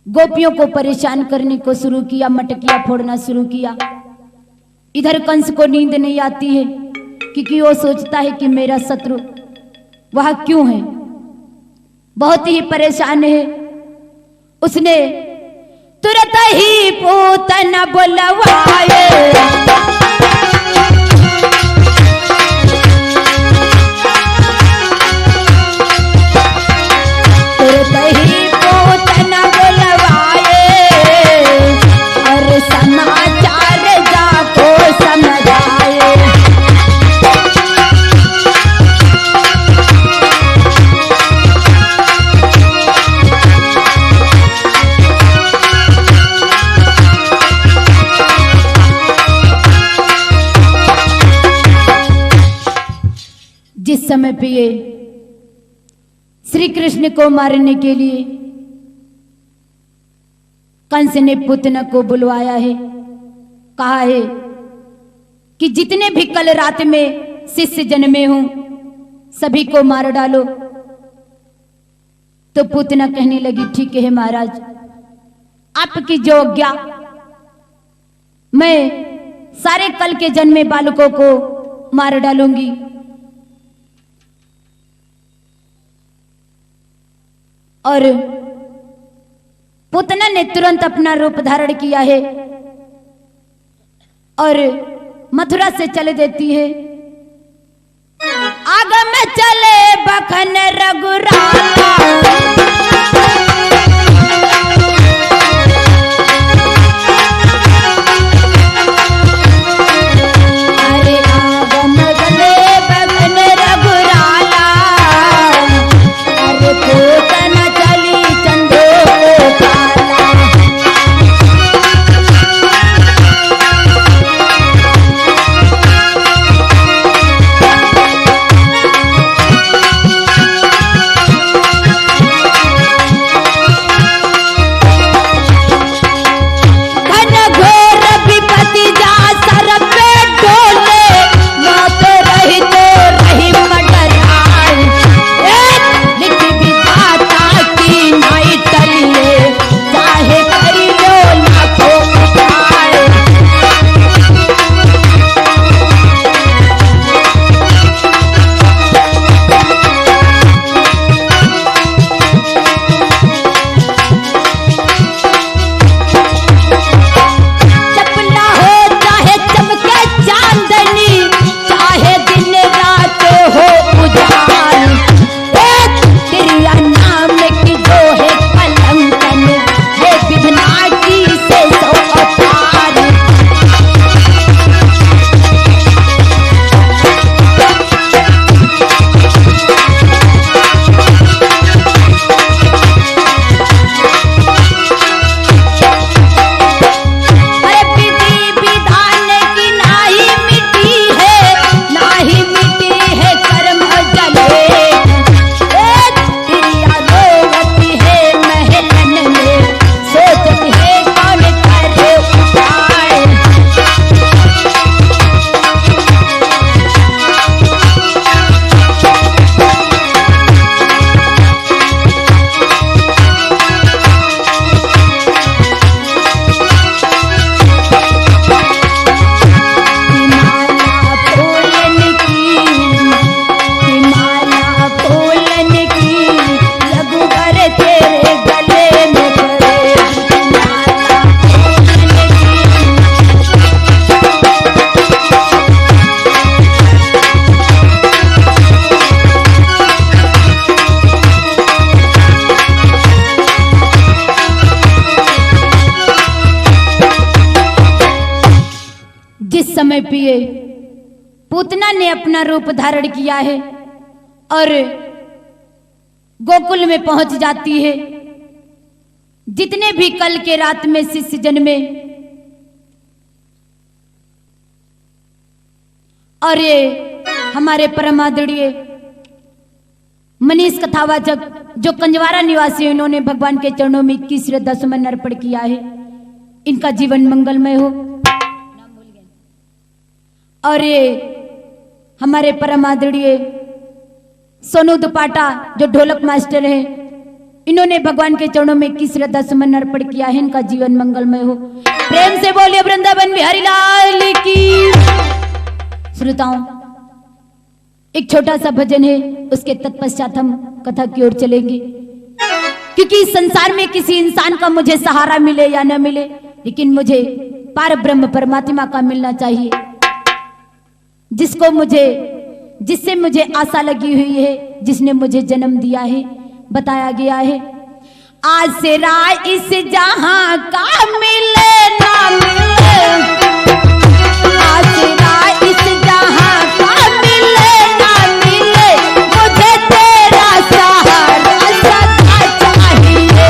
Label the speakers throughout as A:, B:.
A: गोपियों को परेशान करने को शुरू किया, मटकियां फोड़ना शुरू किया। इधर कंस को नींद नहीं आती है क्योंकि वो सोचता है कि मेरा शत्रु वह क्यों है, बहुत ही परेशान है। उसने तुरंत ही पूतना बुलवाए, तुरंत ही पूतना बुलवाए और समाचार जाको समझाए। जिस समय पे ये श्री कृष्ण को मारने के लिए कंस ने पूतना को बुलवाया है, कहा है कि जितने भी कल रात में शिष्य जन्मे हों सभी को मार डालो। तो पूतना कहने लगी, ठीक है महाराज, आपकी जो आज्ञा, मैं सारे कल के जन्मे बालकों को मार डालूंगी। और पूतना ने तुरंत अपना रूप धारण किया है और मथुरा से चले देती है। आगे में चले बखन रघुराला, समय पिए पूतना ने अपना रूप धारण किया है और गोकुल में पहुंच जाती है। जितने भी कल के रात में शिष्य जन्मे और ये हमारे परमादरणीय मनीष कथावाचक जो कंजवारा निवासी है, इन्होंने भगवान के चरणों में 21 श्रद्धा सुमन अर्पण किया है। इनका जीवन मंगलमय हो। और ये हमारे परम आदरणीय सोनू दुपाटा जो ढोलक मास्टर हैं, इन्होंने भगवान के चरणों में किस श्रद्धा सुमन अर्पण किया है, इनका जीवन मंगलमय हो। प्रेम से बोलिए वृंदावन बिहारी लाल की। श्रोताओं, एक छोटा सा भजन है, उसके तत्पश्चात हम कथा की ओर चलेंगे। क्योंकि संसार में किसी इंसान का मुझे सहारा मिले या न मिले, लेकिन मुझे पार ब्रह्म परमात्मा का मिलना चाहिए, जिससे मुझे आशा लगी हुई है, जिसने मुझे जन्म दिया है। बताया गया है, आसरा इस जहां का मिले ना मिले, आसरा इस जहां का मिले ना मिले, मुझे तेरा सहारा सदा चाहिए।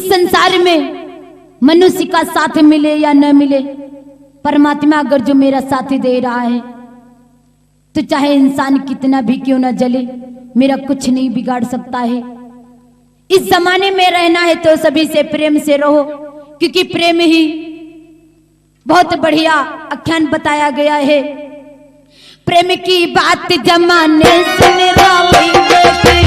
A: संसार में मनुष्य का साथ मिले या न मिले, परमात्मा अगर जो मेरा साथ दे रहा है तो चाहे इंसान कितना भी क्यों ना जले, मेरा कुछ नहीं बिगाड़ सकता है। इस जमाने में रहना है तो सभी से प्रेम से रहो, क्योंकि प्रेम ही बहुत बढ़िया आख्यान बताया गया है। प्रेम की बात जमाने सुन रही बेटी,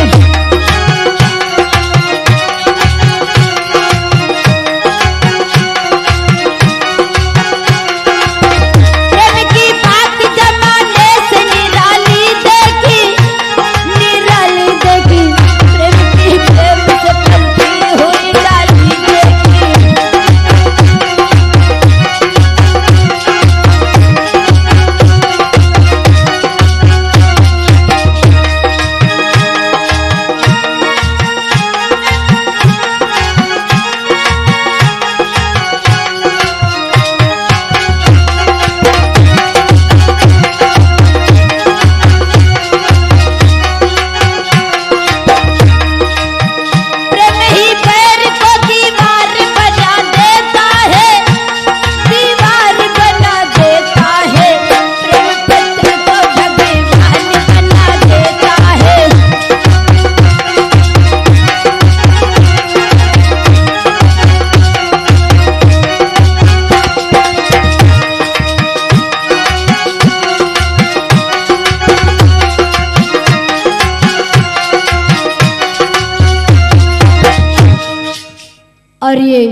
A: और ये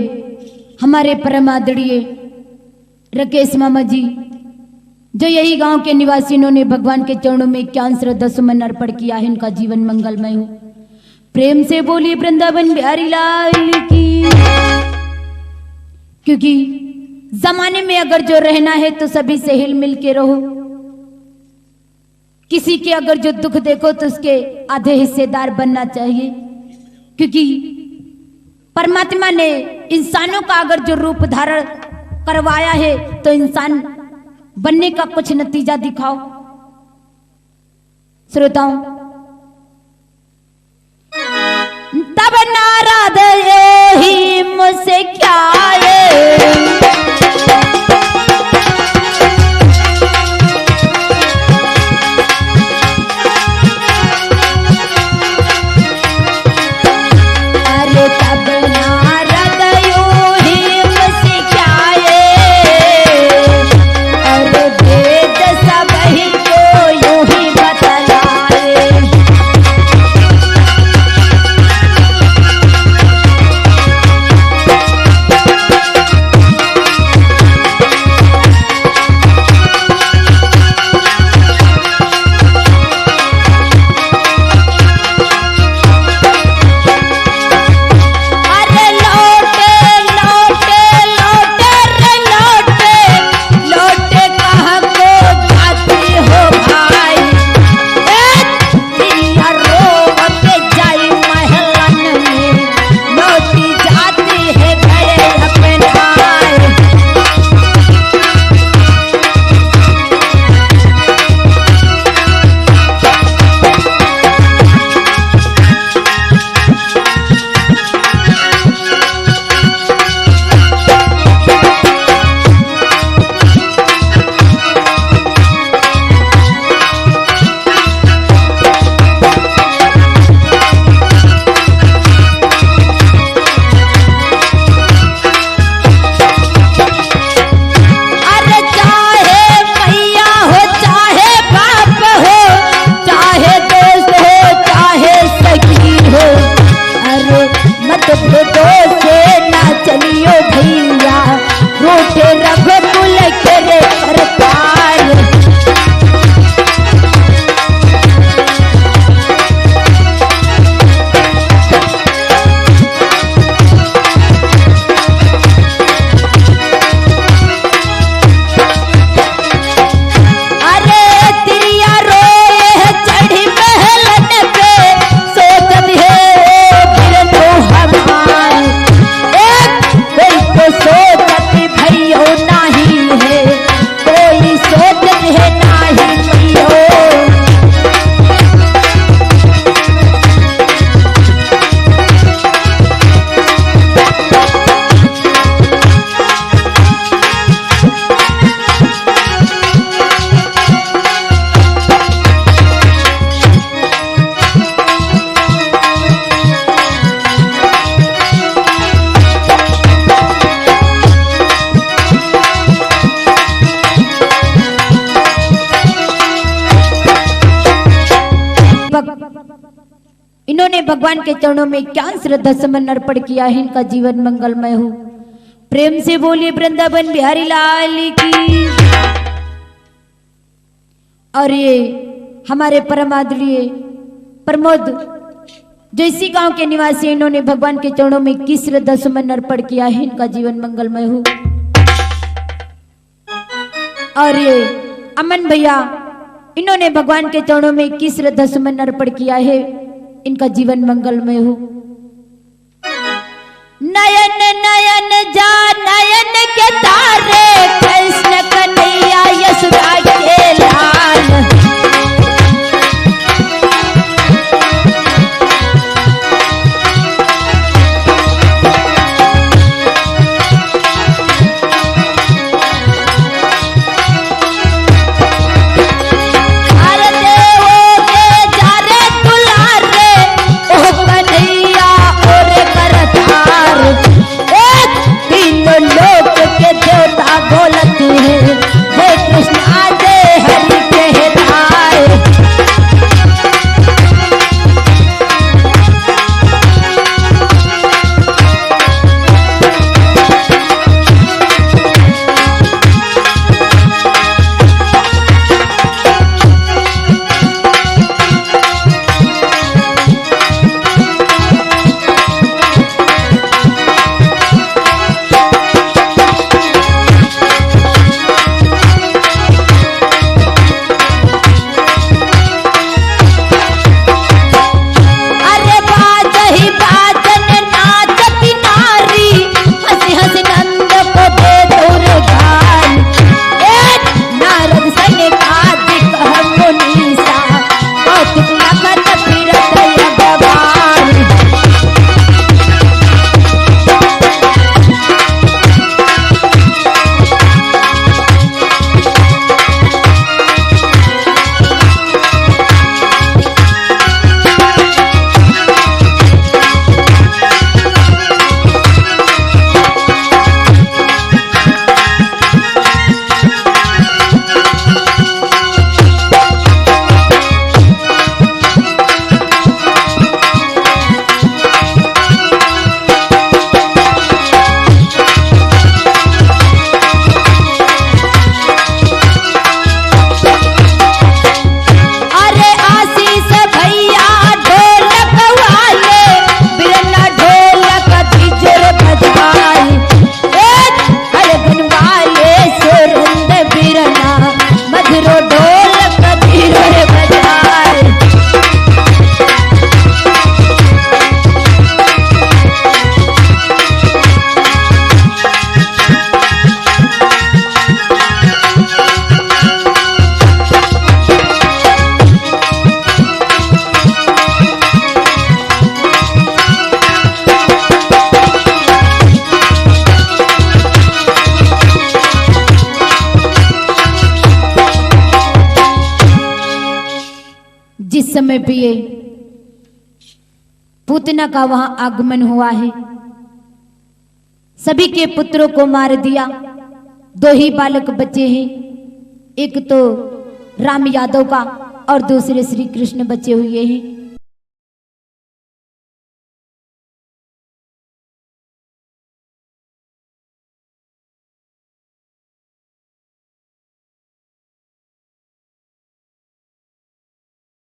A: हमारे परम आदरणीय राकेश मामा जी, जो यही गांव के निवासी, इन्होंने भगवान के चरणों में 51 श्रद्धा सुमन अर्पण किया है। इनका जीवन मंगलमय हो। प्रेम से बोलिए वृंदावन बिहारी लाल की। क्योंकि जमाने में अगर जो रहना है तो सभी से हिल मिल के रहो। किसी के अगर जो दुख देखो तो उसके आधे हिस्सेदार बनना चाहिए। क्योंकि परमात्मा ने इंसानों का अगर जो रूप धारण करवाया है तो इंसान बनने का कुछ नतीजा दिखाओ। श्रोताओं, तब नाराज ही मुझसे क्या है, अरे तब नाराज ही मुझसे क्या है, अरे वेद सब ही को यूं ही बतलाए। अरे लौटे लौटे लौटे रे लौटे, लौटे कहाँ को जाती हो भाई, दिया रोवत जाई महलन में, लौटी जाती है घरे अपने आए। अरे चाहे मैया हो चाहे बाप हो, चाहे दोस्त हो चाहे सखी हो, अरे मत भेदो से ना चलियो भैया, रूठे रघुकुल के रे करतार। अरे तिरिया रोए है चढ़ी महलन पे, सोचत है फिर तो हमार, कोई तो सोचत भैयो नाही है, कोई सोचत है नाही भैयो। इन्होंने भगवान के चरणों में क्या श्रद्धा सुमन अर्पण किया है। इनका जीवन मंगलमय हो। प्रेम से बोलिए वृंदावन बिहारी लाल की। और ये हमारे परम आदरणीय प्रमोद, जो इसी गांव के निवासी, इन्होंने भगवान के चरणों में किस श्रद्धा सुमन अर्पण किया है। इनका जीवन मंगलमय हो। और ये अमन भैया, इन्होंने भगवान के चरणों में किस श्रद्धा सुमन अर्पण किया है। इनका जीवन मंगलमय हो। नयन नयन जा नयन के तारे, कृष्ण कन्हैया यशोदा के लाल, लो जिस समय पे ये पूतना का वहां आगमन हुआ है, सभी के पुत्रों को मार दिया। 2 ही बालक बचे हैं, एक तो राम यादव का और दूसरे श्री कृष्ण बचे हुए हैं।